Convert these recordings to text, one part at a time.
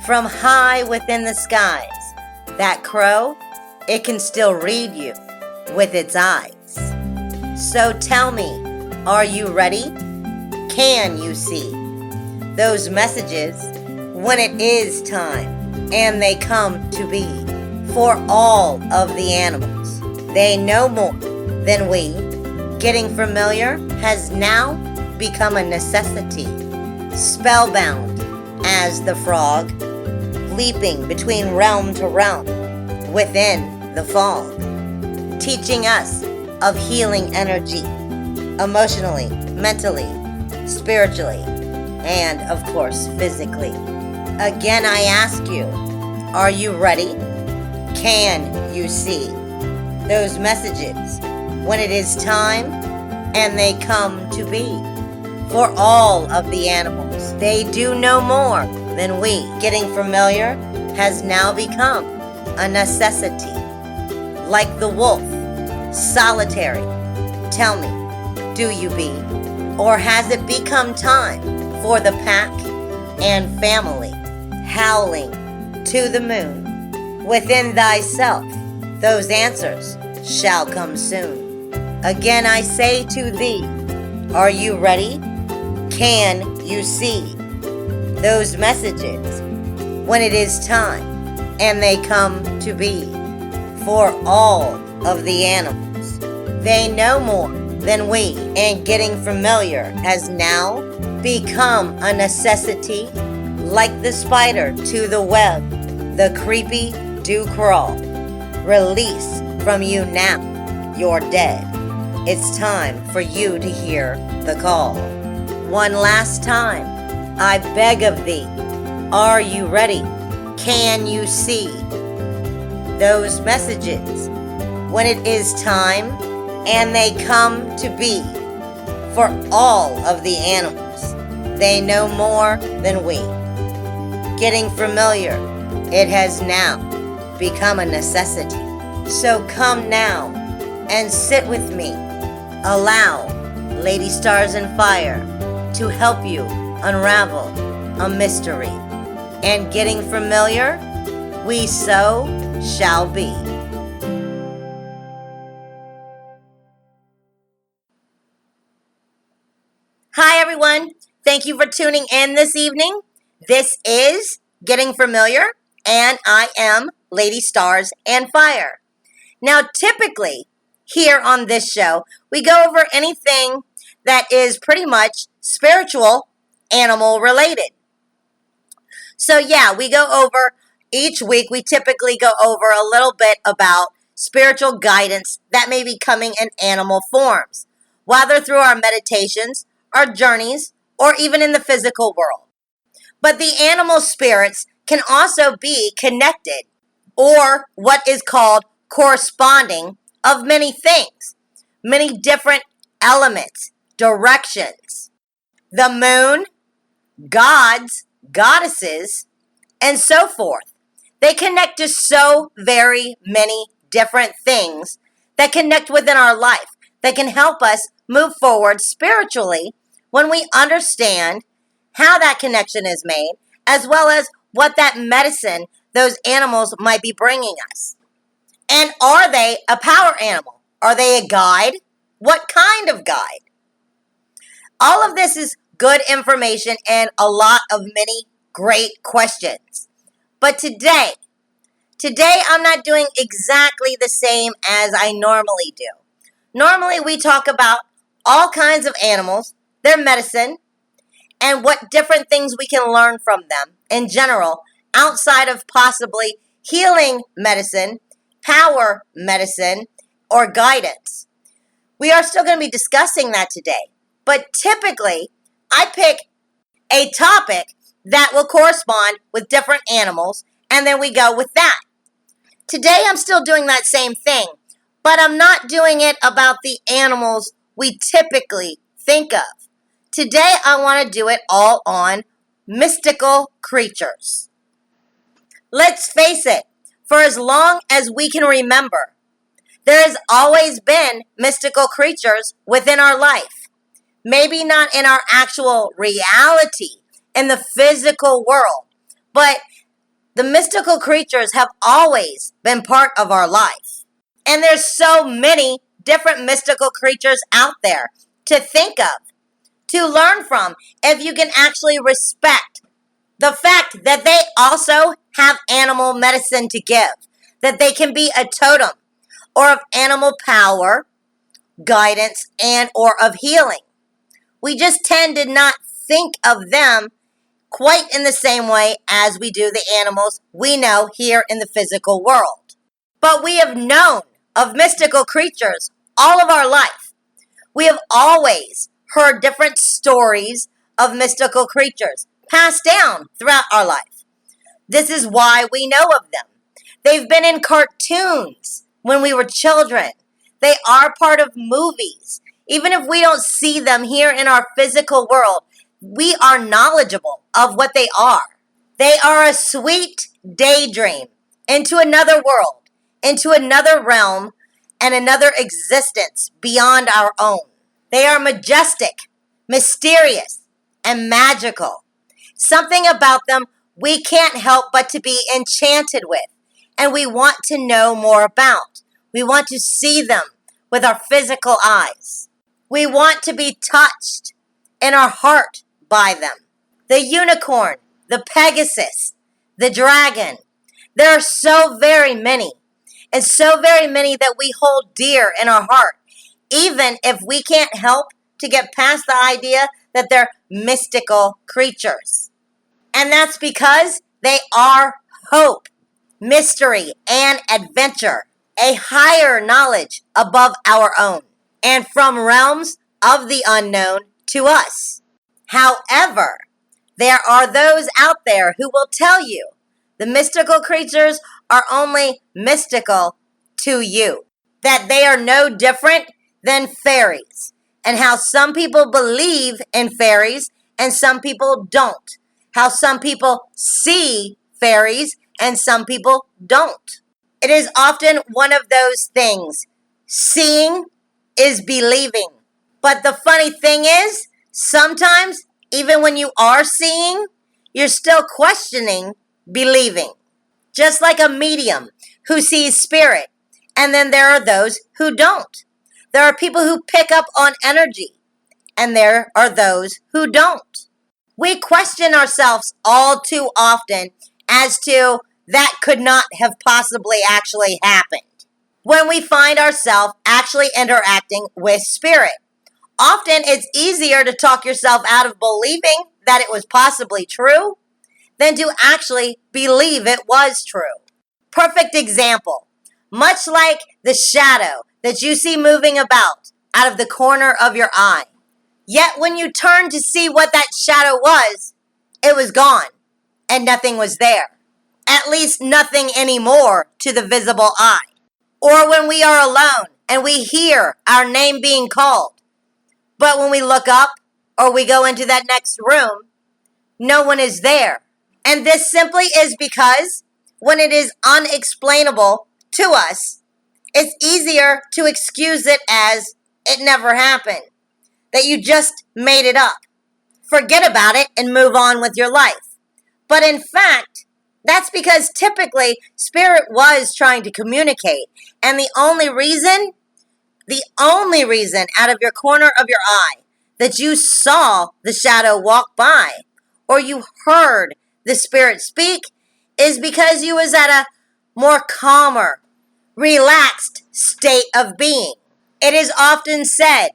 from high within the skies. That crow, it can still read you with its eyes. So tell me, are you ready? Can you see those messages when it is time and they come to be for all of the animals? They know more than we. Getting familiar has now become a necessity. Spellbound as the frog, leaping between realm to realm within the fog, teaching us of healing energy, emotionally, mentally, spiritually, and of course physically. Again, I ask you, are you ready? Can you see those messages when it is time and they come to be for all of the animals? They do know more than we. Getting familiar has now become a necessity. Like the wolf, solitary. Tell me, do you be? Or has it become time for the pack and family, howling to the moon? Within thyself, those answers shall come soon. Again I say to thee, are you ready? Can you see those messages when it is time and they come to be for all of the animals? They know more than we, and getting familiar has now become a necessity. Like the spider to the web, the creepy do crawl. Release from you now, you're dead. It's time for you to hear the call. One last time, I beg of thee, are you ready? Can you see those messages when it is time and they come to be for all of the animals? They know more than we. Getting familiar, it has now become a necessity. So come now and sit with me. Allow Lady Stars and Fire to help you unravel a mystery. And getting familiar, we so shall be. Hi everyone, thank you for tuning in this evening. This is Getting Familiar, and I am Lady Stars and Fire. Now typically, here on this show, we go over anything that is pretty much spiritual, animal related. So yeah, we go over each week, we typically go over a little bit about spiritual guidance that may be coming in animal forms, whether through our meditations, our journeys, or even in the physical world. But the animal spirits can also be connected, or what is called corresponding of many things, many different elements, directions. The moon, gods, goddesses, and so forth. They connect to so very many different things that connect within our life, that can help us move forward spiritually when we understand how that connection is made, as well as what that medicine those animals might be bringing us. And are they a power animal? Are they a guide? What kind of guide? All of this is good information and a lot of many great questions. But today I'm not doing exactly the same as I normally do. Normally we talk about all kinds of animals, their medicine, and what different things we can learn from them in general, outside of possibly healing medicine, power medicine, or guidance. We are still going to be discussing that today. But typically, I pick a topic that will correspond with different animals, and then we go with that. Today, I'm still doing that same thing, but I'm not doing it about the animals we typically think of. Today, I want to do it all on mystical creatures. Let's face it, for as long as we can remember, there has always been mystical creatures within our life. Maybe not in our actual reality, in the physical world, but The mystical creatures have always been part of our life. And there's so many different mystical creatures out there to think of, to learn from, if you can actually respect the fact that they also have animal medicine to give, that they can be a totem or of animal power, guidance, and or of healing. We just tend to not think of them quite in the same way as we do the animals we know here in the physical world. But we have known of mystical creatures all of our life. We have always heard different stories of mystical creatures passed down throughout our life. This is why we know of them. They've been in cartoons when we were children. They are part of movies. Even if we don't see them here in our physical world, we are knowledgeable of what they are. They are a sweet daydream into another world, into another realm, and another existence beyond our own. They are majestic, mysterious, and magical. Something about them we can't help but to be enchanted with, and we want to know more about. We want to see them with our physical eyes. We want to be touched in our heart by them. The unicorn, the Pegasus, the dragon. There are so very many, and so very many that we hold dear in our heart, even if we can't help to get past the idea that they're mystical creatures. And that's because they are hope, mystery, and adventure, a higher knowledge above our own, and from realms of the unknown to us. However, there are those out there who will tell you the mystical creatures are only mystical to you, that they are no different than fairies, and how some people believe in fairies and some people don't, how some people see fairies and some people don't. It is often one of those things. Seeing is believing. But the funny thing is, sometimes, even when you are seeing, you're still questioning believing. Just like a medium who sees spirit, and then there are those who don't. There are people who pick up on energy, and there are those who don't. We question ourselves all too often as to that could not have possibly actually happened when we find ourselves actually interacting with spirit. Often it's easier to talk yourself out of believing that it was possibly true than to actually believe it was true. Perfect example. Much like the shadow that you see moving about out of the corner of your eye. Yet when you turn to see what that shadow was, it was gone and nothing was there. At least nothing anymore to the visible eye. Or when we are alone and we hear our name being called, but when we look up or we go into that next room, no one is there. And this simply is because when it is unexplainable to us, it's easier to excuse it as it never happened, that you just made it up. Forget about it and move on with your life. But in fact, that's because typically spirit was trying to communicate. And the only reason out of your corner of your eye that you saw the shadow walk by or you heard the spirit speak is because you was at a more calmer, relaxed state of being. It is often said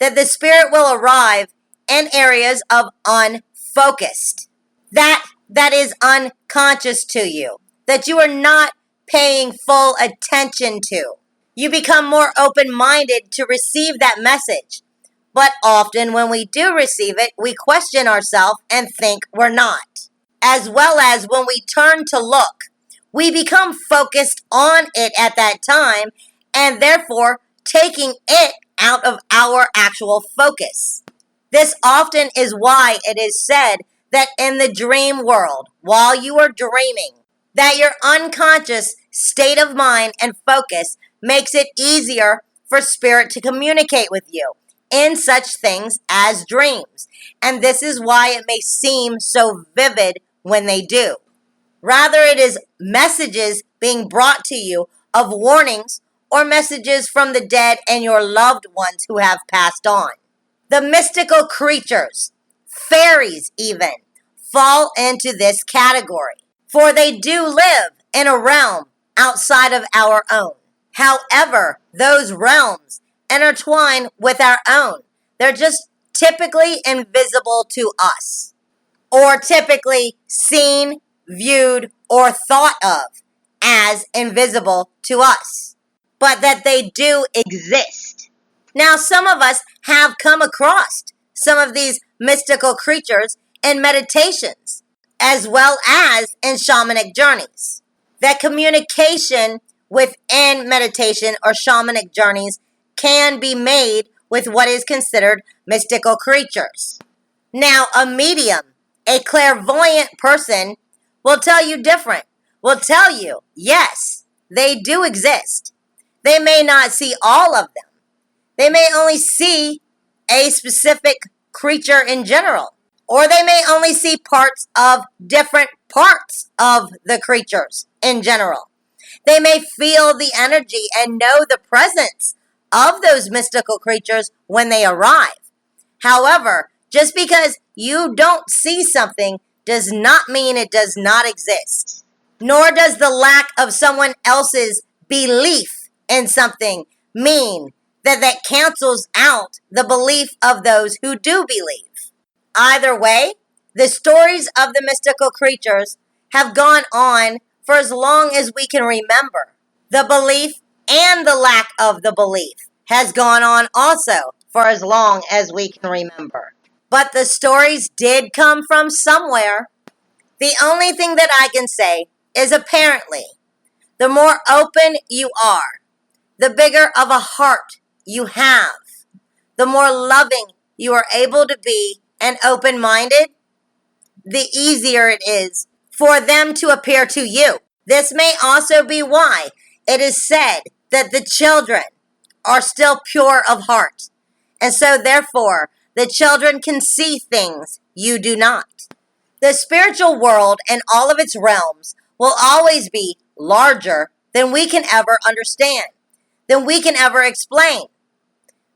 that the spirit will arrive in areas of unfocused. That is unconscious to you, that you are not paying full attention to. You become more open-minded to receive that message. But often when we do receive it, we question ourselves and think we're not. As well as when we turn to look, we become focused on it at that time and therefore taking it out of our actual focus. This often is why it is said that in the dream world, while you are dreaming, that your unconscious state of mind and focus makes it easier for spirit to communicate with you in such things as dreams. And this is why it may seem so vivid when they do. Rather, it is messages being brought to you of warnings or messages from the dead and your loved ones who have passed on. The mystical creatures, fairies even, fall into this category, for they do live in a realm outside of our own. However, those realms intertwine with our own. They're just typically invisible to us, or typically seen, viewed, or thought of as invisible to us, but that they do exist. Now, some of us have come across some of these mystical creatures in meditations, as well as in shamanic journeys. That communication within meditation or shamanic journeys can be made with what is considered mystical creatures. Now, a medium, a clairvoyant person, will tell you different. Will tell you, yes, they do exist. They may not see all of them. They may only see a specific creature in general, or they may only see parts of different parts of the creatures in general. They may feel the energy and know the presence of those mystical creatures when they arrive. However, just because you don't see something does not mean it does not exist. Nor does the lack of someone else's belief in something mean that cancels out the belief of those who do believe. Either way, the stories of the mystical creatures have gone on for as long as we can remember. The belief and the lack of the belief has gone on also for as long as we can remember. But the stories did come from somewhere. The only thing that I can say is apparently, the more open you are, the bigger of a heart you have, the more loving you are able to be and open-minded, the easier it is for them to appear to you. This may also be why it is said that the children are still pure of heart, and so therefore the children can see things you do not. The spiritual world and all of its realms will always be larger than we can ever understand, than we can ever explain,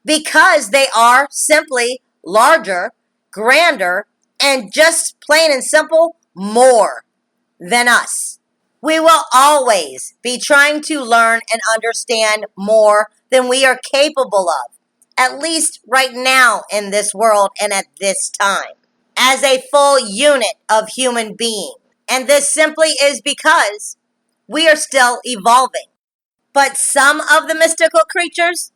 because they are simply larger, grander, and just plain and simple more than us. We will always be trying to learn and understand more than we are capable of, at least right now in this world and at this time, as a full unit of human being. And this simply is because we are still evolving. But some of the mystical creatures,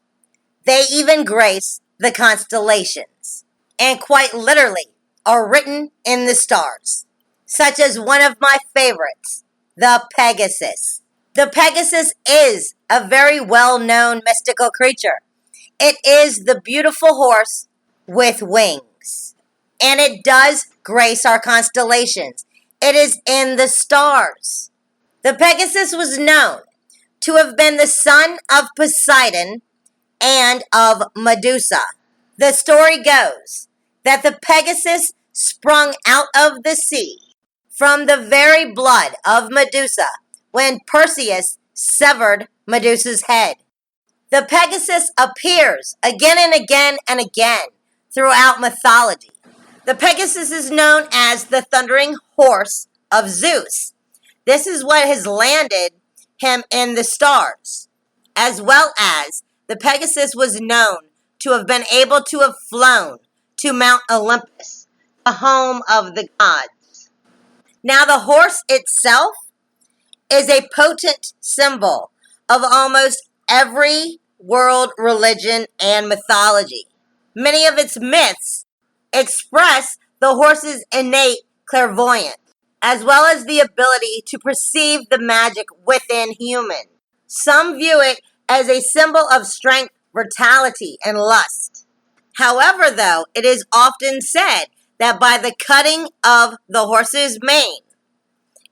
they even grace the constellations, and quite literally are written in the stars, such as one of my favorites, the Pegasus. The Pegasus is a very well-known mystical creature. It is the beautiful horse with wings, and it does grace our constellations. It is in the stars. The Pegasus was known to have been the son of Poseidon and of Medusa. The story goes that the Pegasus sprung out of the sea from the very blood of Medusa when Perseus severed Medusa's head. The Pegasus appears again and again and again throughout mythology. The Pegasus is known as the thundering horse of Zeus. This is what has landed him in the stars, as well as the Pegasus was known to have been able to have flown to Mount Olympus, the home of the gods. Now, the horse itself is a potent symbol of almost every world religion and mythology. Many of its myths express the horse's innate clairvoyance, as well as the ability to perceive the magic within humans. Some view it as a symbol of strength, vitality, and lust. However, though, it is often said that by the cutting of the horse's mane,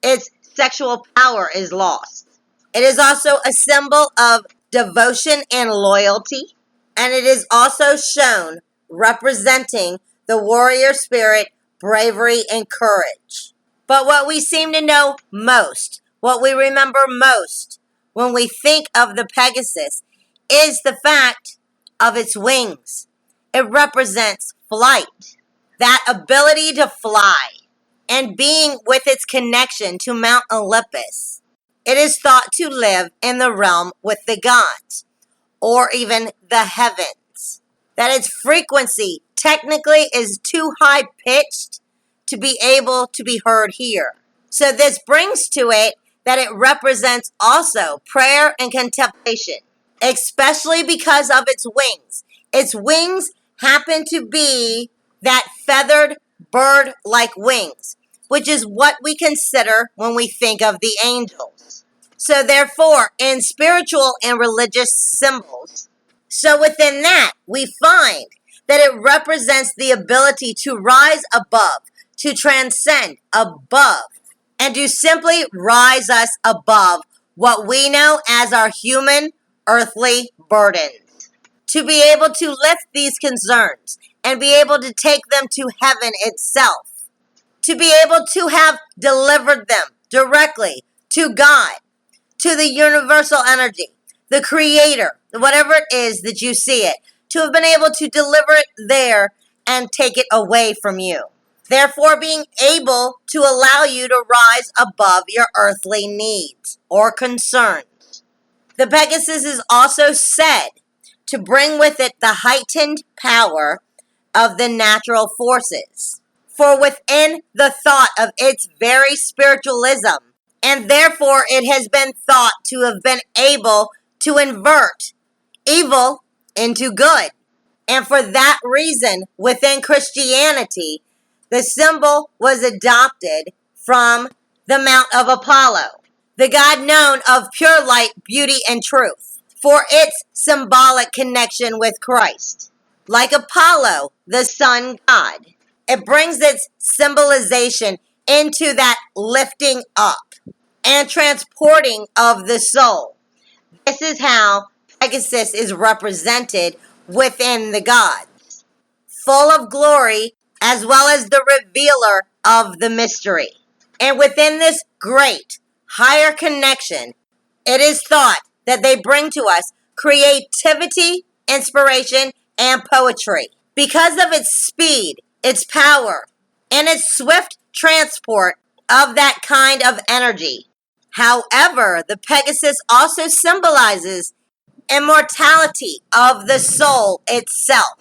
its sexual power is lost. It is also a symbol of devotion and loyalty, and it is also shown representing the warrior spirit, bravery, and courage. But what we seem to know most, what we remember most when we think of the Pegasus, is the fact of its wings. It represents flight, that ability to fly, and being with its connection to Mount Olympus. It is thought to live in the realm with the gods, or even the heavens. That its frequency technically is too high pitched to be able to be heard here. So this brings to it that it represents also prayer and contemplation, especially because of its wings. Its wings happen to be that feathered bird-like wings, which is what we consider when we think of the angels. So therefore, in spiritual and religious symbols, so within that, we find that it represents the ability to rise above, to transcend above, and to simply rise us above what we know as our human earthly burdens. To be able to lift these concerns and be able to take them to heaven itself. To be able to have delivered them directly to God, to the universal energy, the creator, whatever it is that you see it, to have been able to deliver it there and take it away from you. Therefore, being able to allow you to rise above your earthly needs or concerns. The Pegasus is also said to bring with it the heightened power of the natural forces. For within the thought of its very spiritualism, and therefore it has been thought to have been able to invert evil into good. And for that reason, within Christianity, the symbol was adopted from the Mount of Apollo, the god known of pure light, beauty, and truth, for its symbolic connection with Christ. Like Apollo, the sun god, it brings its symbolization into that lifting up and transporting of the soul. This is how Pegasus is represented within the gods, full of glory as well as the revealer of the mystery. And within this great, higher connection, it is thought that they bring to us creativity, inspiration, and poetry. Because of its speed, its power, and its swift transport of that kind of energy. However, the Pegasus also symbolizes immortality of the soul itself.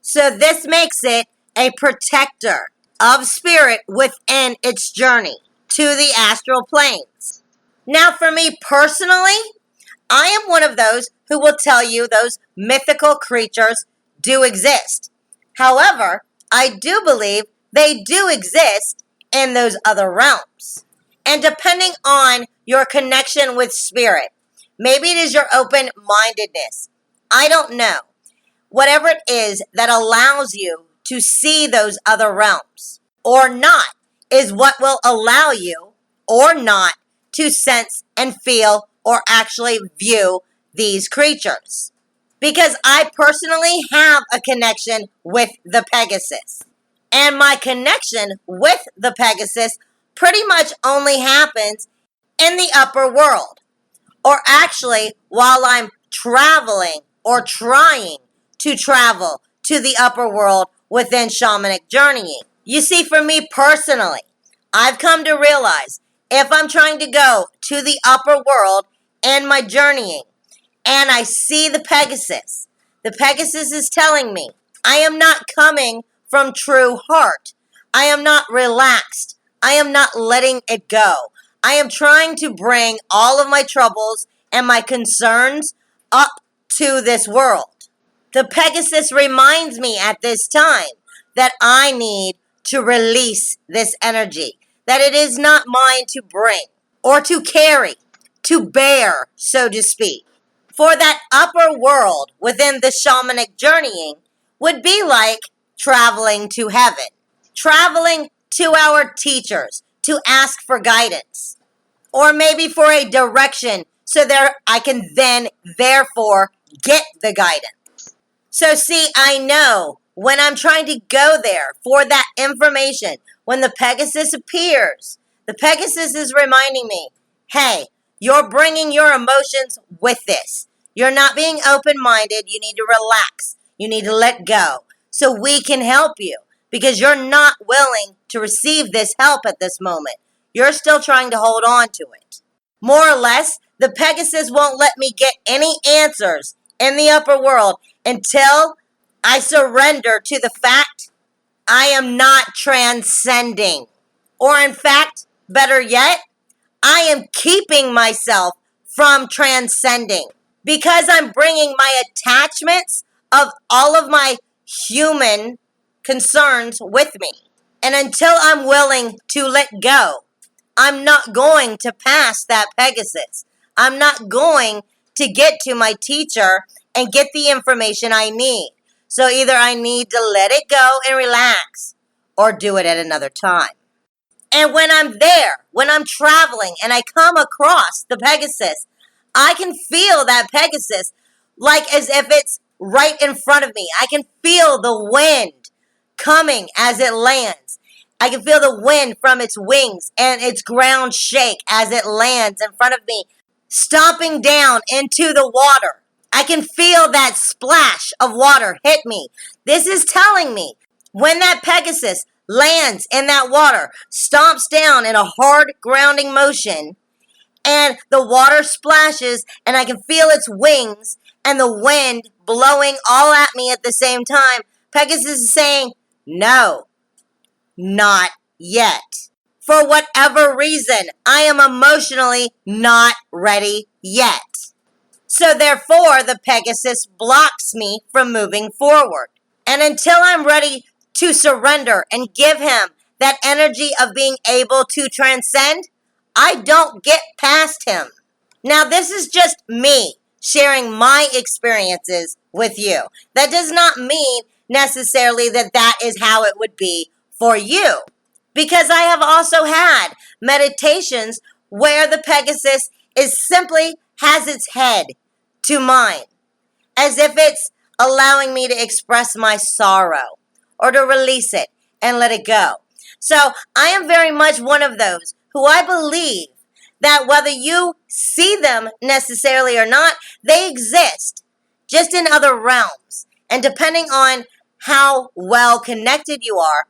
So this makes it a protector of spirit within its journey to the astral planes. Now, for me personally, I am one of those who will tell you those mythical creatures do exist. However, I do believe they do exist in those other realms. And depending on your connection with spirit, maybe it is your open-mindedness, I don't know, whatever it is that allows you to see those other realms, or not, is what will allow you, or not, to sense and feel or actually view these creatures. Because I personally have a connection with the Pegasus. And my connection with the Pegasus pretty much only happens in the upper world. Or actually, while I'm traveling or trying to travel to the upper world within shamanic journeying. You see, for me personally, I've come to realize if I'm trying to go to the upper world in my journeying, and I see the Pegasus is telling me, I am not coming from true heart. I am not relaxed. I am not letting it go. I am trying to bring all of my troubles and my concerns up to this world. The Pegasus reminds me at this time that I need to release this energy, that it is not mine to bring or to carry, to bear, so to speak. For that upper world within the shamanic journeying would be like traveling to heaven, traveling to our teachers to ask for guidance, or maybe for a direction so there I can then therefore get the guidance. So see, I know when I'm trying to go there for that information, when the Pegasus appears, The Pegasus is reminding me, hey, you're bringing your emotions with this. You're not being open-minded. You need to relax. You need to let go so we can help you because you're not willing to receive this help at this moment. You're still trying to hold on to it. More or less, the Pegasus won't let me get any answers in the upper world until I surrender to the fact I am not transcending. Or in fact, better yet, I am keeping myself from transcending because I'm bringing my attachments of all of my human concerns with me. And until I'm willing to let go, I'm not going to pass that Pegasus. I'm not going to get to my teacher and get the information I need. So either I need to let it go and relax or do it at another time. And when I'm there, when I'm traveling and I come across the Pegasus, I can feel that Pegasus like as if it's right in front of me. I can feel the wind coming as it lands. I can feel the wind from its wings and its ground shake as it lands in front of me, stomping down into the water. I can feel that splash of water hit me. This is telling me when that Pegasus lands in that water, stomps down in a hard grounding motion, and the water splashes, and I can feel its wings and the wind blowing all at me at the same time. Pegasus is saying, no, not yet. For whatever reason, I am emotionally not ready yet. So therefore, the Pegasus blocks me from moving forward. And until I'm ready to surrender and give him that energy of being able to transcend, I don't get past him. Now, this is just me sharing my experiences with you. That does not mean necessarily that that is how it would be for you. Because I have also had meditations where the Pegasus is simply has its head to mine, as if it's allowing me to express my sorrow or to release it and let it go. So I am very much one of those who I believe that whether you see them necessarily or not, they exist just in other realms. And depending on how well connected you are,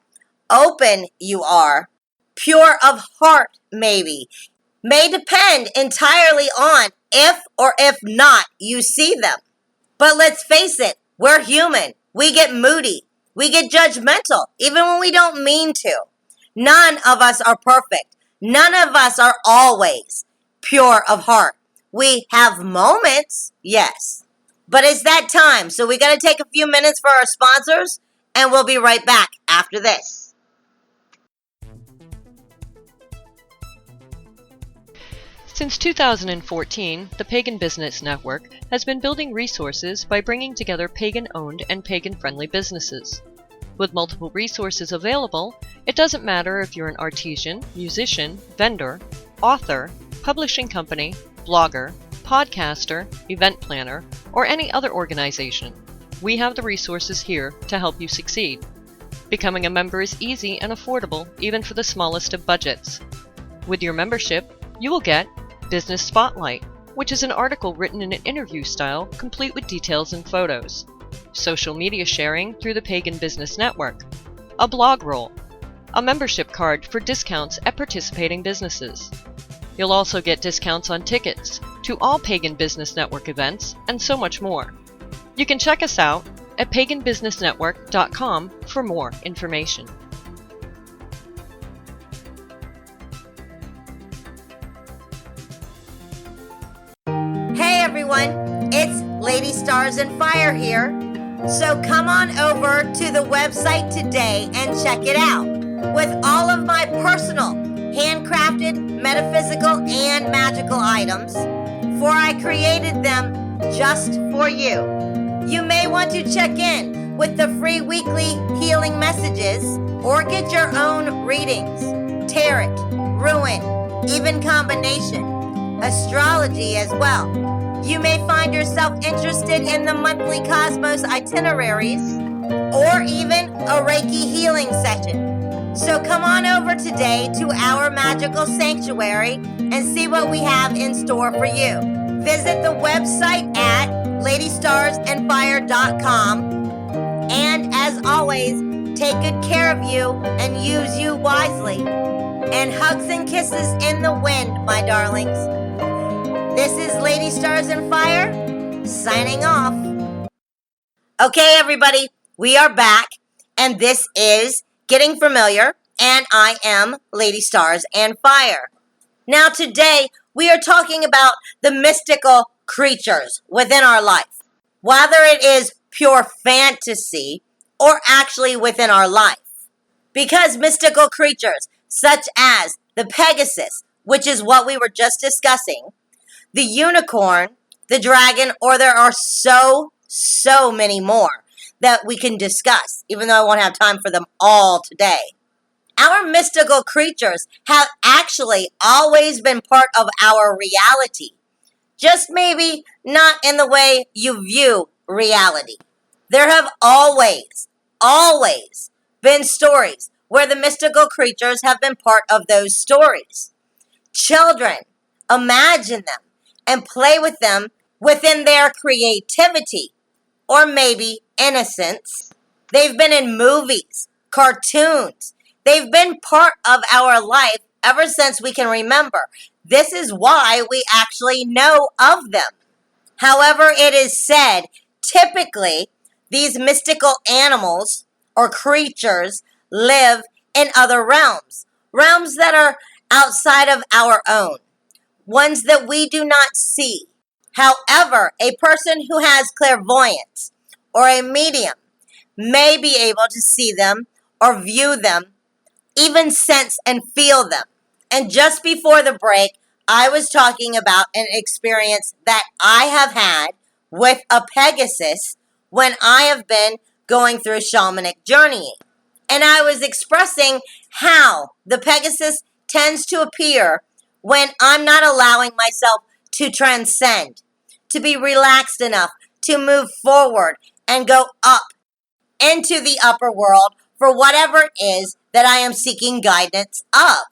open you are, pure of heart maybe, may depend entirely on if or if not you see them. But let's face it, we're human. We get moody. We get judgmental, even when we don't mean to. None of us are perfect. None of us are always pure of heart. We have moments, yes. But it's that time, so we got to take a few minutes for our sponsors, and we'll be right back after this. Since 2014, the Pagan Business Network has been building resources by bringing together pagan-owned and pagan-friendly businesses. With multiple resources available, it doesn't matter if you're an artisan, musician, vendor, author, publishing company, blogger, podcaster, event planner, or any other organization. We have the resources here to help you succeed. Becoming a member is easy and affordable, even for the smallest of budgets. With your membership, you will get Business Spotlight, which is an article written in an interview style, complete with details and photos. Social media sharing through the Pagan Business Network. A blog roll. A membership card for discounts at participating businesses. You'll also get discounts on tickets to all Pagan Business Network events, and so much more. You can check us out at paganbusinessnetwork.com for more information. Hey everyone, it's Lady Stars and Fire here. So come on over to the website today and check it out with all of my personal handcrafted metaphysical and magical items, for I created them just for you. You may want to check in with the free weekly healing messages or get your own readings, tarot, ruin, even combination, astrology as well. You may find yourself interested in the monthly Cosmos itineraries or even a Reiki healing session. So come on over today to our magical sanctuary and see what we have in store for you. Visit the website at ladystarsandfire.com. And as always, take good care of you and use you wisely. And hugs and kisses in the wind, my darlings. This is Lady Stars and Fire, signing off. Okay, everybody, we are back, and this is Getting Familiar, and I am Lady Stars and Fire. Now, today, we are talking about the mystical creatures within our life. Whether it is pure fantasy or actually within our life. Because mystical creatures, such as the Pegasus, which is what we were just discussing, the unicorn, the dragon, or there are so many more that we can discuss, even though I won't have time for them all today. Our mystical creatures have actually always been part of our reality, just maybe not in the way you view reality. There have always been stories where the mystical creatures have been part of those stories. Children imagine them and play with them within their creativity or maybe innocence. They've been in movies, cartoons. They've been part of our life ever since we can remember. This is why we actually know of them. However, it is said, typically, these mystical animals or creatures live in other realms that are outside of our own, ones that we do not see. However, a person who has clairvoyance or a medium may be able to see them or view them, even sense and feel them. And just before the break, I was talking about an experience that I have had with a Pegasus when I have been going through shamanic journeying. And I was expressing how the Pegasus tends to appear when I'm not allowing myself to transcend, to be relaxed enough, to move forward and go up into the upper world for whatever it is that I am seeking guidance of.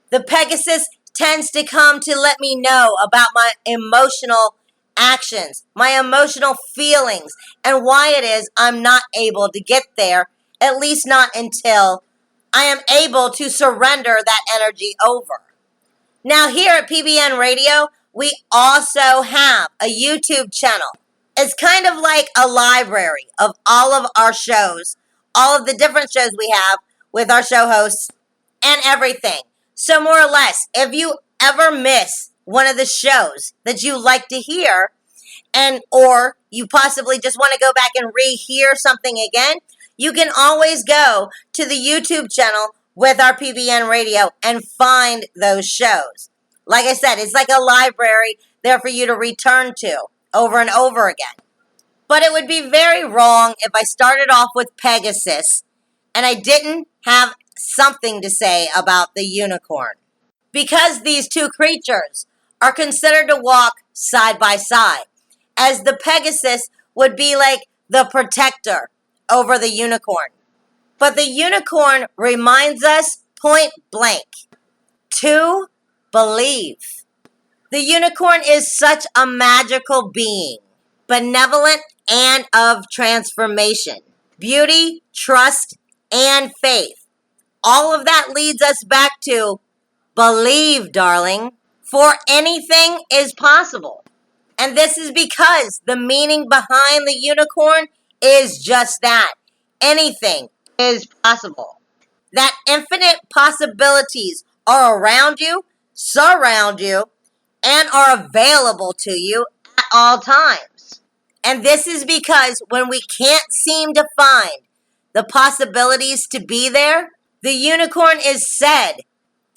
The Pegasus tends to come to let me know about my emotional actions, my emotional feelings, and why it is I'm not able to get there, at least not until I am able to surrender that energy over. Now, here at PBN Radio, we also have a YouTube channel. It's kind of like a library of all of our shows, all of the different shows we have with our show hosts and everything. So more or less, if you ever miss one of the shows that you like to hear, and or you possibly just want to go back and rehear something again, you can always go to the YouTube channel with our PBN Radio and find those shows. Like I said, it's like a library there for you to return to over and over again. But it would be very wrong if I started off with Pegasus and I didn't have something to say about the unicorn. Because these two creatures are considered to walk side by side, as the Pegasus would be like the protector over the unicorn. But the unicorn reminds us point blank to believe. The unicorn is such a magical being, benevolent and of transformation, beauty, trust, and faith. All of that leads us back to believe, darling, for anything is possible. And this is because the meaning behind the unicorn is just that. Anything is possible. That infinite possibilities are around you, surround you, and are available to you at all times. And this is because when we can't seem to find the possibilities to be there, the unicorn is said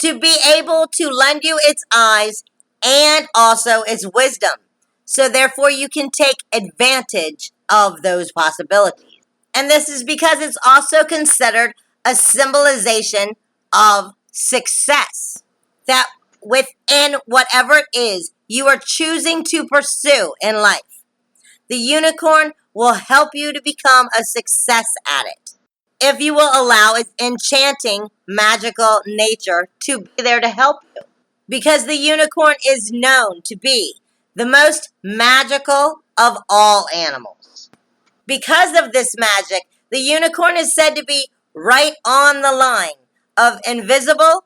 to be able to lend you its eyes and also its wisdom. So therefore you can take advantage of those possibilities. And this is because it's also considered a symbolization of success. That within whatever it is you are choosing to pursue in life, the unicorn will help you to become a success at it. if you will allow its enchanting, magical nature to be there to help you. Because the unicorn is known to be the most magical of all animals. Because of this magic, the unicorn is said to be right on the line of invisible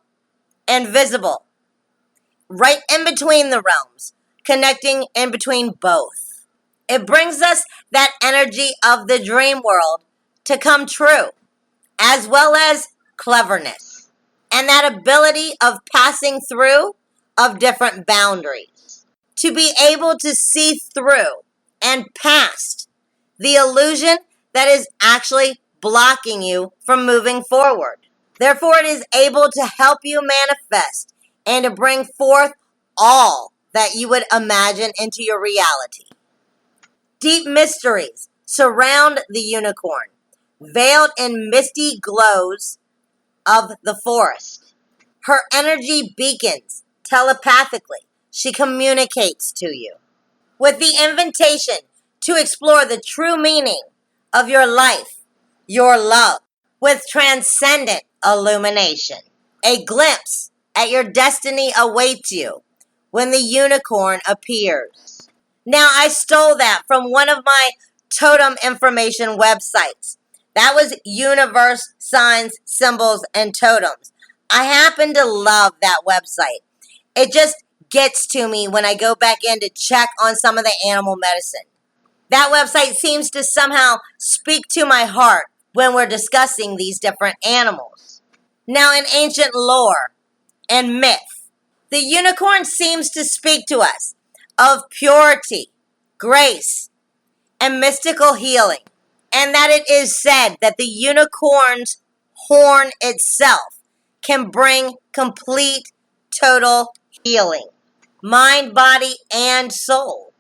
and visible, right in between the realms, connecting in between both. It brings us that energy of the dream world to come true, as well as cleverness, and that ability of passing through of different boundaries, to be able to see through and past the illusion that is actually blocking you from moving forward. Therefore, it is able to help you manifest and to bring forth all that you would imagine into your reality. Deep mysteries surround the unicorn, veiled in misty glows of the forest. Her energy beacons telepathically. She communicates to you with the invitation to explore the true meaning of your life, your love, with transcendent illumination. A glimpse at your destiny awaits you when the unicorn appears. Now, I stole that from one of my totem information websites. That was Universe Signs, Symbols, and Totems. I happen to love that website. It just gets to me when I go back in to check on some of the animal medicine. That website seems to somehow speak to my heart when we're discussing these different animals. Now, in ancient lore and myth, the unicorn seems to speak to us of purity, grace, and mystical healing, and that it is said that the unicorn's horn itself can bring complete, total healing, mind, body, and soul,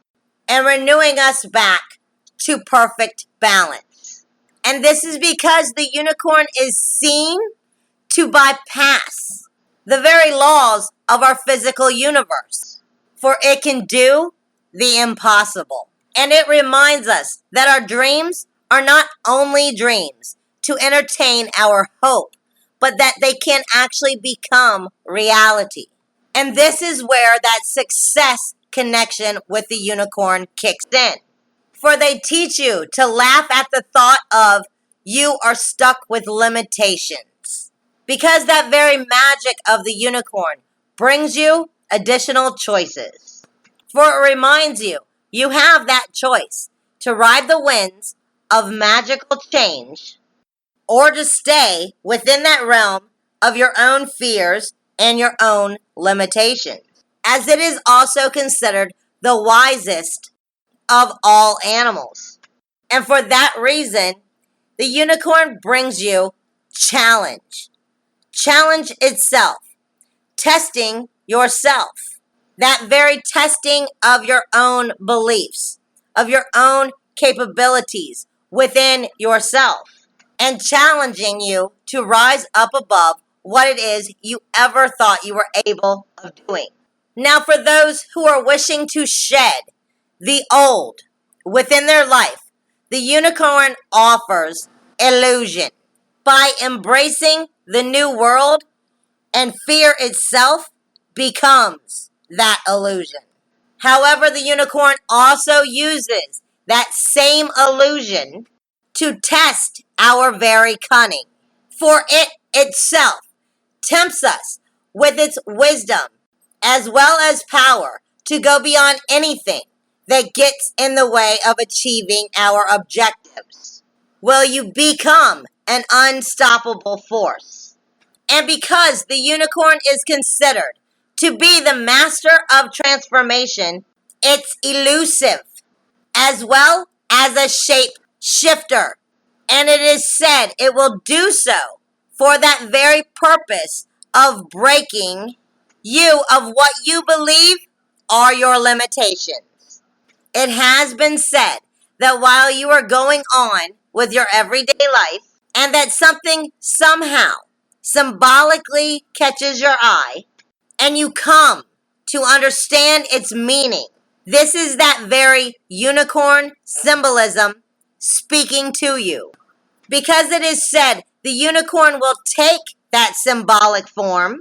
and renewing us back to perfect balance. And this is because the unicorn is seen to bypass the very laws of our physical universe, for it can do the impossible. And it reminds us that our dreams are not only dreams to entertain our hope, but that they can actually become reality. And this is where that success connection with the unicorn kicks in. For they teach you to laugh at the thought of you are stuck with limitations. Because that very magic of the unicorn brings you additional choices. For it reminds you, you have that choice to ride the winds of magical change or to stay within that realm of your own fears and your own limitations, as it is also considered the wisest of all animals. And for that reason, the unicorn brings you challenge. Challenge itself, testing yourself. That very testing of your own beliefs, of your own capabilities within yourself, and challenging you to rise up above what it is you ever thought you were able of doing. Now, for those who are wishing to shed the old within their life, the unicorn offers illusion. By embracing the new world, and fear itself becomes that illusion. However, the unicorn also uses that same illusion to test our very cunning. For it itself tempts us with its wisdom as well as power to go beyond anything that gets in the way of achieving our objectives. Will you become an unstoppable force? And because the unicorn is considered to be the master of transformation, it's elusive as well as a shape shifter. And it is said it will do so for that very purpose of breaking you of what you believe are your limitations. It has been said that while you are going on with your everyday life, and that something somehow symbolically catches your eye, and you come to understand its meaning, this is that very unicorn symbolism speaking to you. because it is said the unicorn will take that symbolic form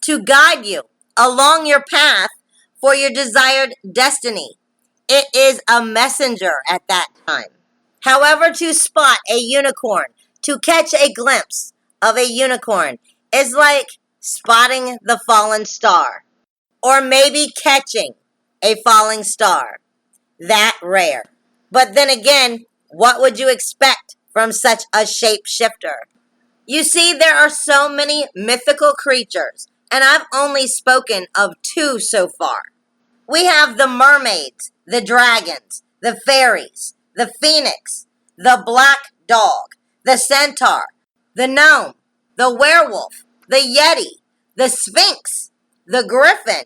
to guide you along your path for your desired destiny. It is a messenger at that time. However, to spot a unicorn, to catch a glimpse of a unicorn, is like spotting the fallen star, or maybe catching a falling star. That rare. But then again, what would you expect from such a shapeshifter? You see, there are so many mythical creatures, and I've only spoken of two so far. We have the mermaids, the dragons, the fairies, the phoenix, the black dog, the centaur, the gnome, the werewolf, the yeti, the sphinx, the griffin,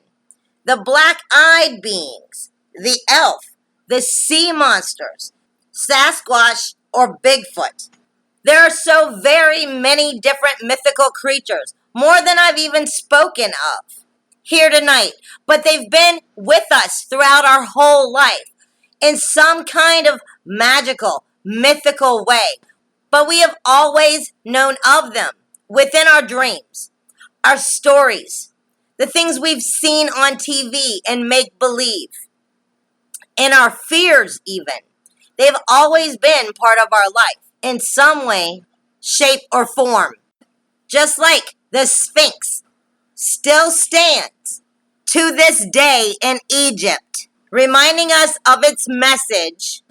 the black-eyed beings, the elf, the sea monsters, Sasquatch, or Bigfoot. There are so very many different mythical creatures, more than I've even spoken of here tonight, but they've been with us throughout our whole life in some kind of magical, mythical way. But we have always known of them within our dreams, our stories, the things we've seen on TV and make believe, and our fears even. They've always been part of our life in some way, shape, or form. Just like the Sphinx still stands to this day in Egypt, reminding us of its message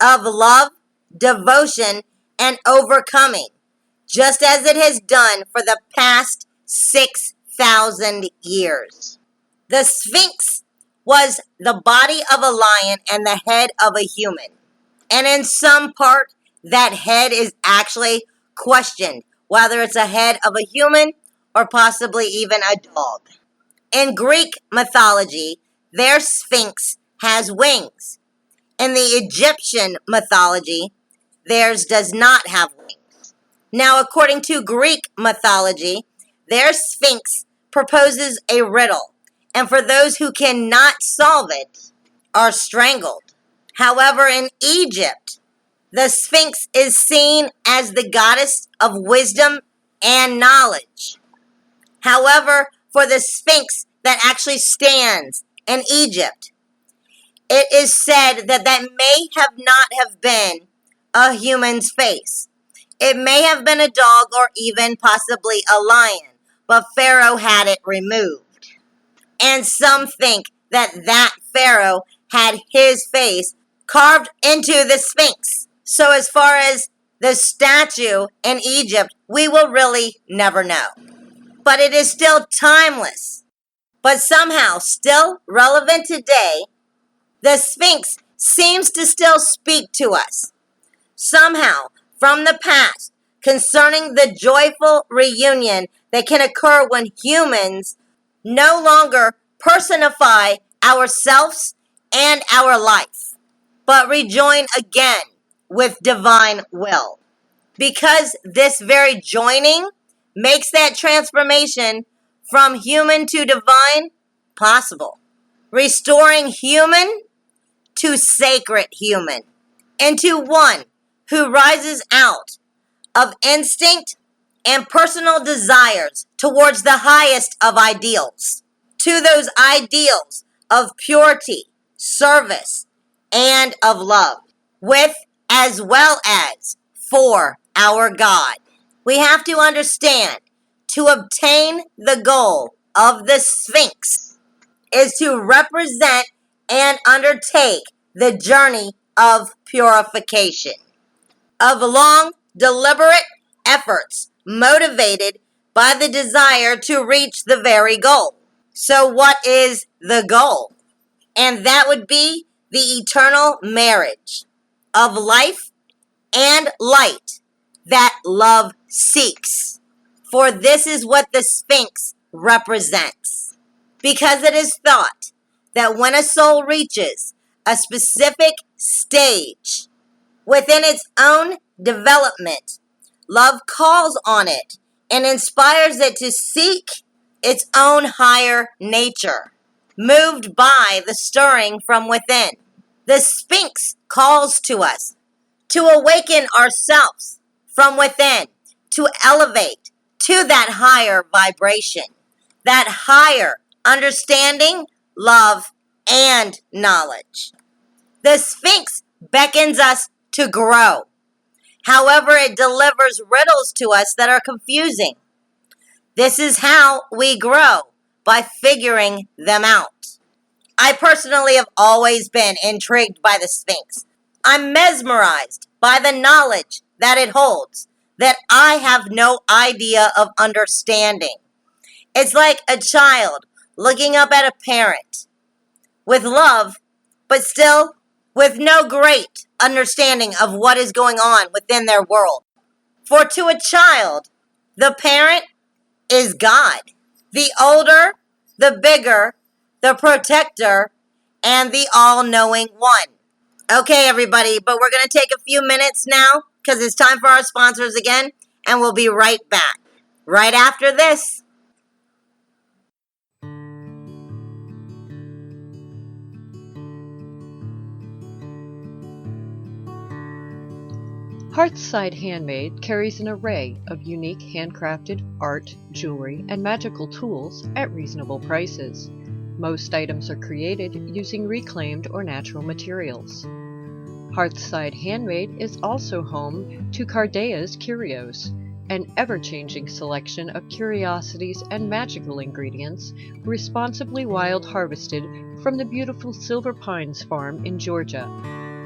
of love, devotion, and overcoming, just as it has done for the past 6,000 years. The Sphinx was the body of a lion and the head of a human. And in some part, that head is actually questioned, whether it's a head of a human or possibly even a dog. In Greek mythology, their Sphinx has wings. In the Egyptian mythology, theirs does not have wings. Now, according to Greek mythology, their Sphinx proposes a riddle, and for those who cannot solve it, are strangled. However, in Egypt, the Sphinx is seen as the goddess of wisdom and knowledge. However, for the Sphinx that actually stands in Egypt, it is said that may not have been a human's face. It may have been a dog or even possibly a lion, but Pharaoh had it removed. And some think that Pharaoh had his face carved into the Sphinx. So as far as the statue in Egypt, we will really never know. But it is still timeless, but somehow still relevant today. The Sphinx seems to still speak to us, somehow from the past, concerning the joyful reunion that can occur when humans no longer personify ourselves and our life, but rejoin again with divine will. Because this very joining makes that transformation from human to divine possible, restoring human to sacred human, into one who rises out of instinct and personal desires towards the highest of ideals, to those ideals of purity, service, and of love, with as well as for our God. We have to understand, to obtain the goal of the Sphinx is to represent and undertake the journey of purification, of long, deliberate efforts motivated by the desire to reach the very goal. So what is the goal? And that would be the eternal marriage of life and light that love seeks. For this is what the Sphinx represents. Because it is thought that when a soul reaches a specific stage within its own development, love calls on it and inspires it to seek its own higher nature, moved by the stirring from within. The Sphinx calls to us to awaken ourselves from within to elevate to that higher vibration, that higher understanding, love, and knowledge. The Sphinx beckons us to grow. However, it delivers riddles to us that are confusing. This is how we grow, by figuring them out. I personally have always been intrigued by the Sphinx. I'm mesmerized by the knowledge that it holds that I have no idea of understanding. It's like a child looking up at a parent with love, but still with no great understanding of what is going on within their world. For to a child, the parent is God. The older, the bigger, the protector, and the all-knowing one. Okay, everybody, but we're going to take a few minutes now because it's time for our sponsors again, and we'll be right back. Right after this. Hearthside Handmade carries an array of unique handcrafted art, jewelry, and magical tools at reasonable prices. Most items are created using reclaimed or natural materials. Hearthside Handmade is also home to Cardea's Curios, an ever-changing selection of curiosities and magical ingredients responsibly wild harvested from the beautiful Silver Pines Farm in Georgia.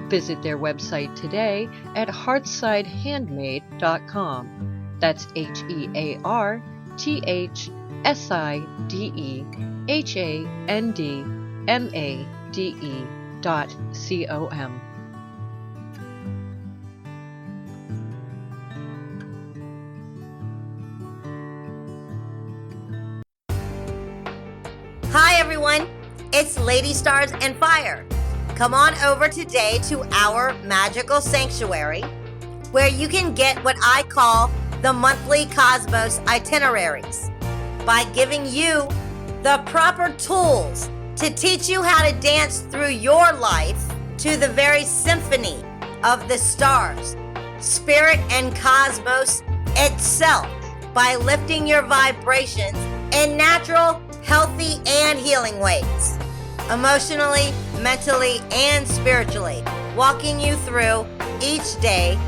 Visit their website today at hearthsidehandmade.com. That's HEARTHSIDEHANDMADE.com. Hi, everyone. It's Lady Stars and Fire. Come on over today to our magical sanctuary where you can get what I call the monthly Cosmos itineraries by giving you the proper tools to teach you how to dance through your life to the very symphony of the stars, spirit, and cosmos itself by lifting your vibrations in natural, healthy, and healing ways. Emotionally, mentally, and spiritually, walking you through each day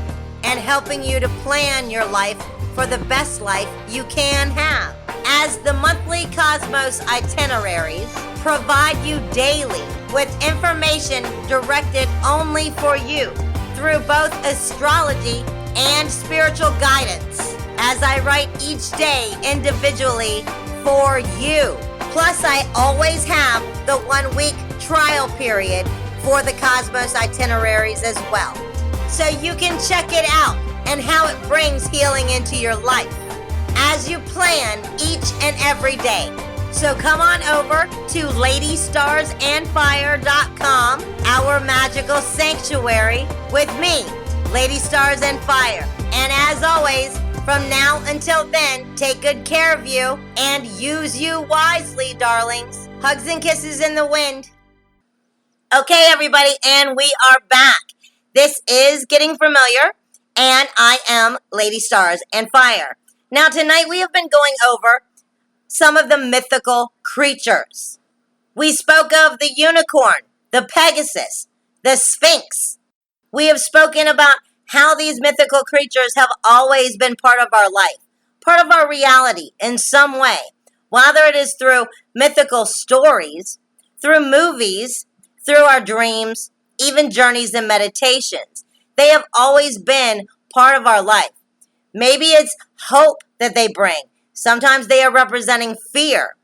and helping you to plan your life for the best life you can have. As the monthly Cosmos itineraries provide you daily with information directed only for you through both astrology and spiritual guidance, as I write each day individually for you. Plus, I always have the 1 week trial period for the Cosmos itineraries as well. So you can check it out and how it brings healing into your life as you plan each and every day. So come on over to LadyStarsAndFire.com, our magical sanctuary with me, Lady Stars and Fire. And as always, from now until then, take good care of you and use you wisely, darlings. Hugs and kisses in the wind. Okay, everybody, and we are back. This is Getting Familiar, and I am Lady Stars and Fire. Now, tonight we have been going over some of the mythical creatures. We spoke of the unicorn, the Pegasus, the Sphinx. We have spoken about how these mythical creatures have always been part of our life, part of our reality in some way, whether it is through mythical stories, through movies, through our dreams, even journeys and meditations. They have always been part of our life. Maybe it's hope that they bring. Sometimes they are representing fear.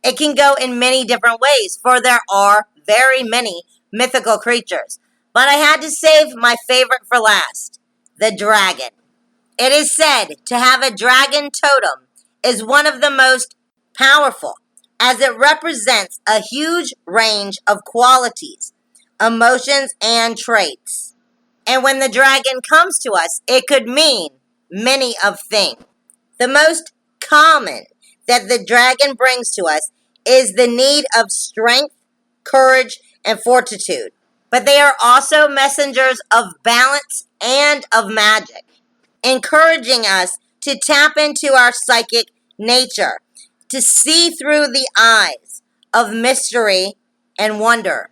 It can go in many different ways, for there are very many mythical creatures. But I had to save my favorite for last, the dragon. It is said to have a dragon totem is one of the most powerful, as it represents a huge range of qualities, emotions, and traits. And when the dragon comes to us, it could mean many of things. The most common that the dragon brings to us is the need of strength, courage, and fortitude. But they are also messengers of balance and of magic. encouraging us to tap into our psychic nature, to see through the eyes of mystery and wonder.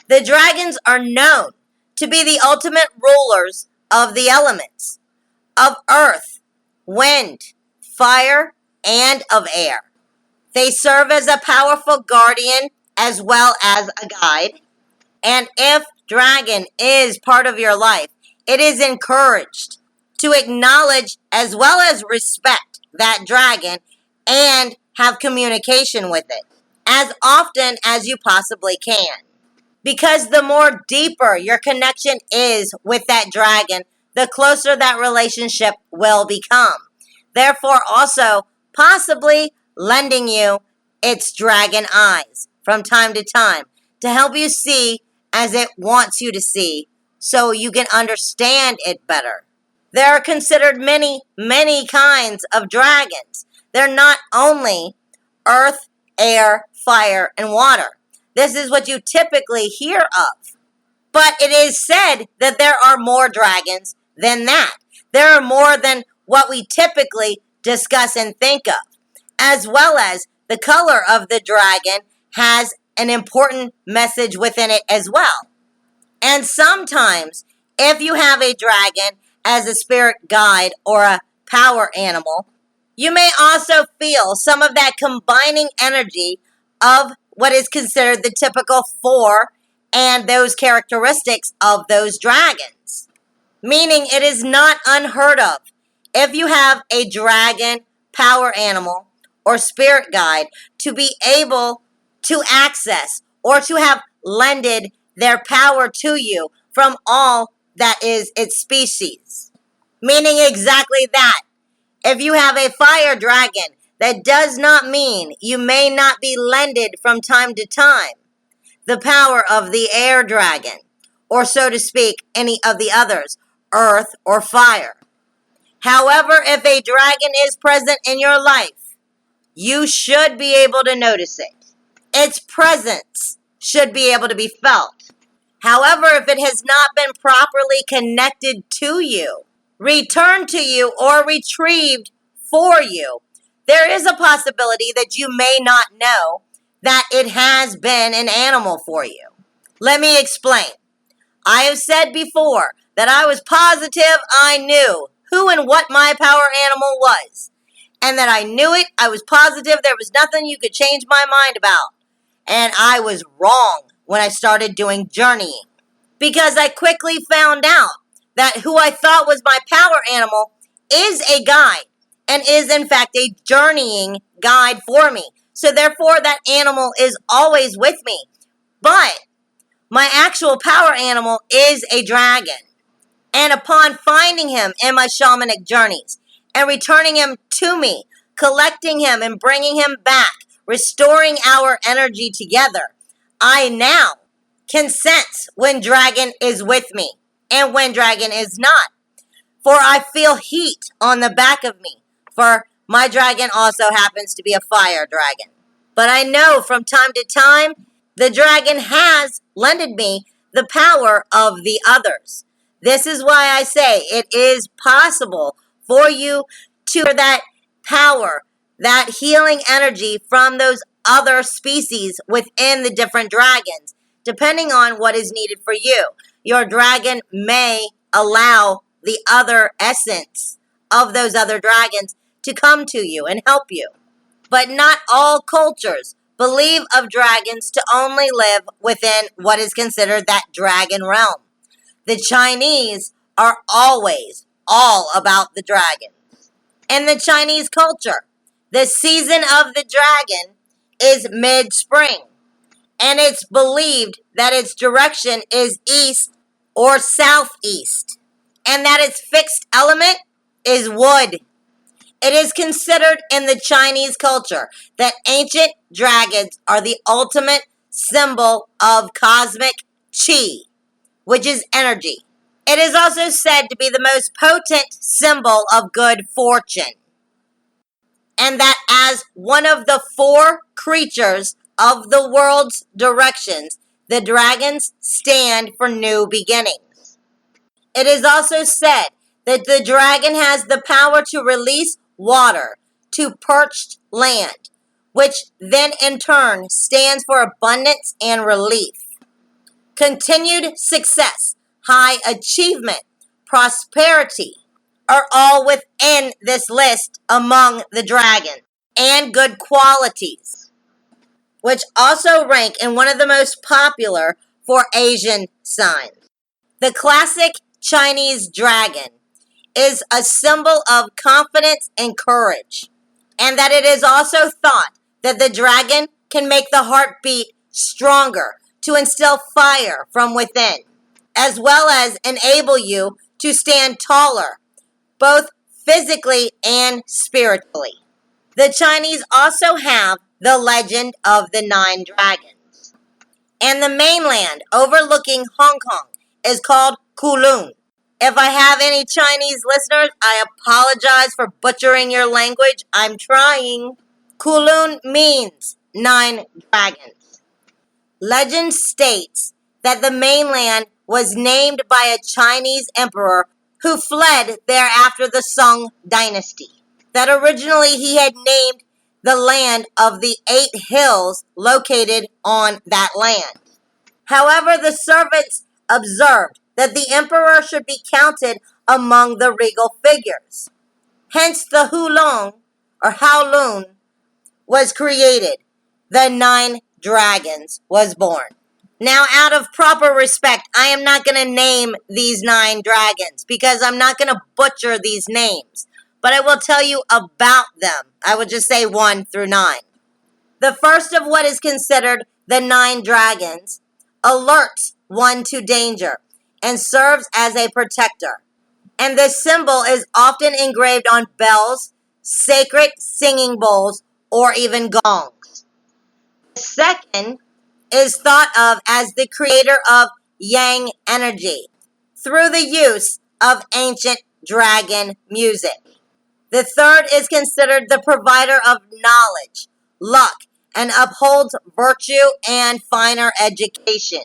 The dragons are known to be the ultimate rulers of the elements, of earth, wind, fire, and of air. They serve as a powerful guardian as well as a guide. And if dragon is part of your life, it is encouraged to acknowledge as well as respect that dragon and have communication with it as often as you possibly can. Because the more deeper your connection is with that dragon, the closer that relationship will become. Therefore, also possibly lending you its dragon eyes from time to time to help you see as it wants you to see so you can understand it better. There are considered many, many kinds of dragons. They're not only earth, air, fire, and water. This is what you typically hear of. But it is said that there are more dragons than that. There are more than what we typically discuss and think of, as well as the color of the dragon has an important message within it as well. And sometimes, if you have a dragon as a spirit guide or a power animal, you may also feel some of that combining energy of what is considered the typical four and those characteristics of those dragons. Meaning it is not unheard of if you have a dragon, power animal, or spirit guide to be able to access or to have lended their power to you from all that is its species. Meaning exactly that. If you have a fire dragon, that does not mean you may not be lended from time to time the power of the air dragon, or so to speak, any of the others, earth or fire. However, if a dragon is present in your life, you should be able to notice it. Its presence should be able to be felt. However, if it has not been properly connected to you, returned to you, or retrieved for you, there is a possibility that you may not know that it has been an animal for you. Let me explain. I have said before that I was positive I knew who and what my power animal was, and that I knew it. I was positive there was nothing you could change my mind about. And I was wrong when I started doing journeying, because I quickly found out that who I thought was my power animal is a guide and is in fact a journeying guide for me. So therefore that animal is always with me. But my actual power animal is a dragon. And upon finding him in my shamanic journeys and returning him to me, collecting him and bringing him back, restoring our energy together, I now can sense when dragon is with me and when dragon is not. For I feel heat on the back of me, for my dragon also happens to be a fire dragon. But I know from time to time, the dragon has lended me the power of the others. This is why I say it is possible for you to hear that power, that healing energy from those other species within the different dragons, depending on what is needed for you. Your dragon may allow the other essence of those other dragons to come to you and help you. But not all cultures believe of dragons to only live within what is considered that dragon realm. The Chinese are always all about the dragons. In the Chinese culture, the season of the dragon is mid-spring, and it's believed that its direction is east or southeast, and that its fixed element is wood. It is considered in the Chinese culture that ancient dragons are the ultimate symbol of cosmic qi, which is energy. It is also said to be the most potent symbol of good fortune, and that as one of the four creatures of the world's directions, the dragons stand for new beginnings. It is also said that the dragon has the power to release water to parched land, which then in turn stands for abundance and relief. Continued success, high achievement, prosperity are all within this list among the dragons, and good qualities, which also rank in one of the most popular for Asian signs. The classic Chinese dragon is a symbol of confidence and courage, and that it is also thought that the dragon can make the heart beat stronger to instill fire from within, as well as enable you to stand taller, both physically and spiritually. The Chinese also have the legend of the 9 dragons, and the mainland overlooking Hong Kong is called Kowloon. If I have any Chinese listeners, I apologize for butchering your language. I'm trying. Kowloon means 9 dragons. Legend states that the mainland was named by a Chinese emperor who fled there after the Song dynasty. That originally he had named the land of the 8 hills located on that land. However, the servants observed that the emperor should be counted among the regal figures. Hence the Hulong or Kowloon was created. The 9 dragons was born. Now, out of proper respect, I am not going to name these 9 dragons because I'm not going to butcher these names. But I will tell you about them. I will just say 1 through 9. The first of what is considered the 9 dragons alerts one to danger and serves as a protector. And this symbol is often engraved on bells, sacred singing bowls, or even gongs. The second is thought of as the creator of yang energy through the use of ancient dragon music. The third is considered the provider of knowledge, luck, and upholds virtue and finer education.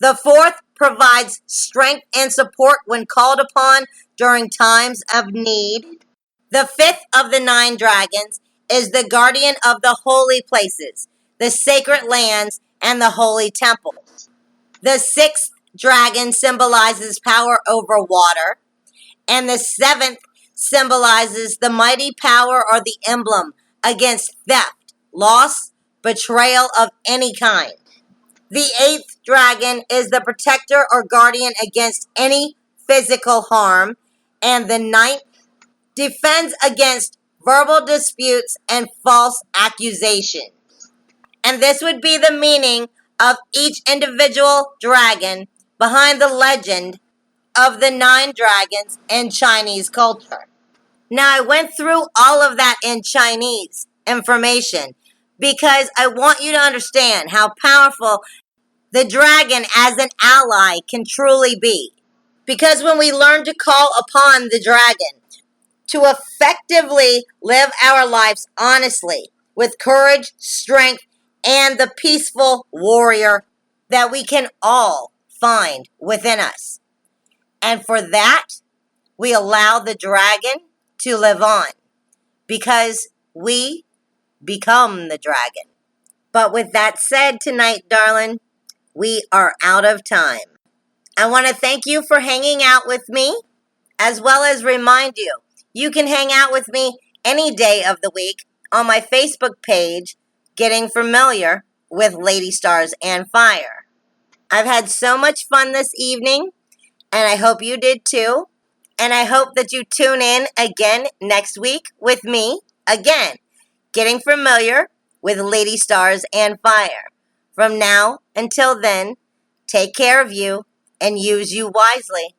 The fourth provides strength and support when called upon during times of need. The fifth of the 9 dragons is the guardian of the holy places, the sacred lands, and the holy temples. The 6th dragon symbolizes power over water, and the 7th symbolizes the mighty power or the emblem against theft, loss, betrayal of any kind. The 8th dragon is the protector or guardian against any physical harm, and the 9th defends against verbal disputes and false accusations. And this would be the meaning of each individual dragon behind the legend of the 9 dragons in Chinese culture. Now, I went through all of that in Chinese information because I want you to understand how powerful the dragon as an ally can truly be. Because when we learn to call upon the dragon to effectively live our lives honestly, with courage, strength, and the peaceful warrior that we can all find within us. And for that, we allow the dragon to live on because we become the dragon. But with that said tonight, darling, we are out of time. I want to thank you for hanging out with me, as well as remind you, you can hang out with me any day of the week on my Facebook page, Getting Familiar with Lady Stars and Fire. I've had so much fun this evening, and I hope you did too. And I hope that you tune in again next week with me, again, Getting Familiar with Lady Stars and Fire. From now until then, take care of you and use you wisely.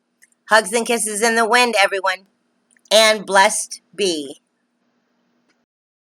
Hugs and kisses in the wind, everyone. And blessed be.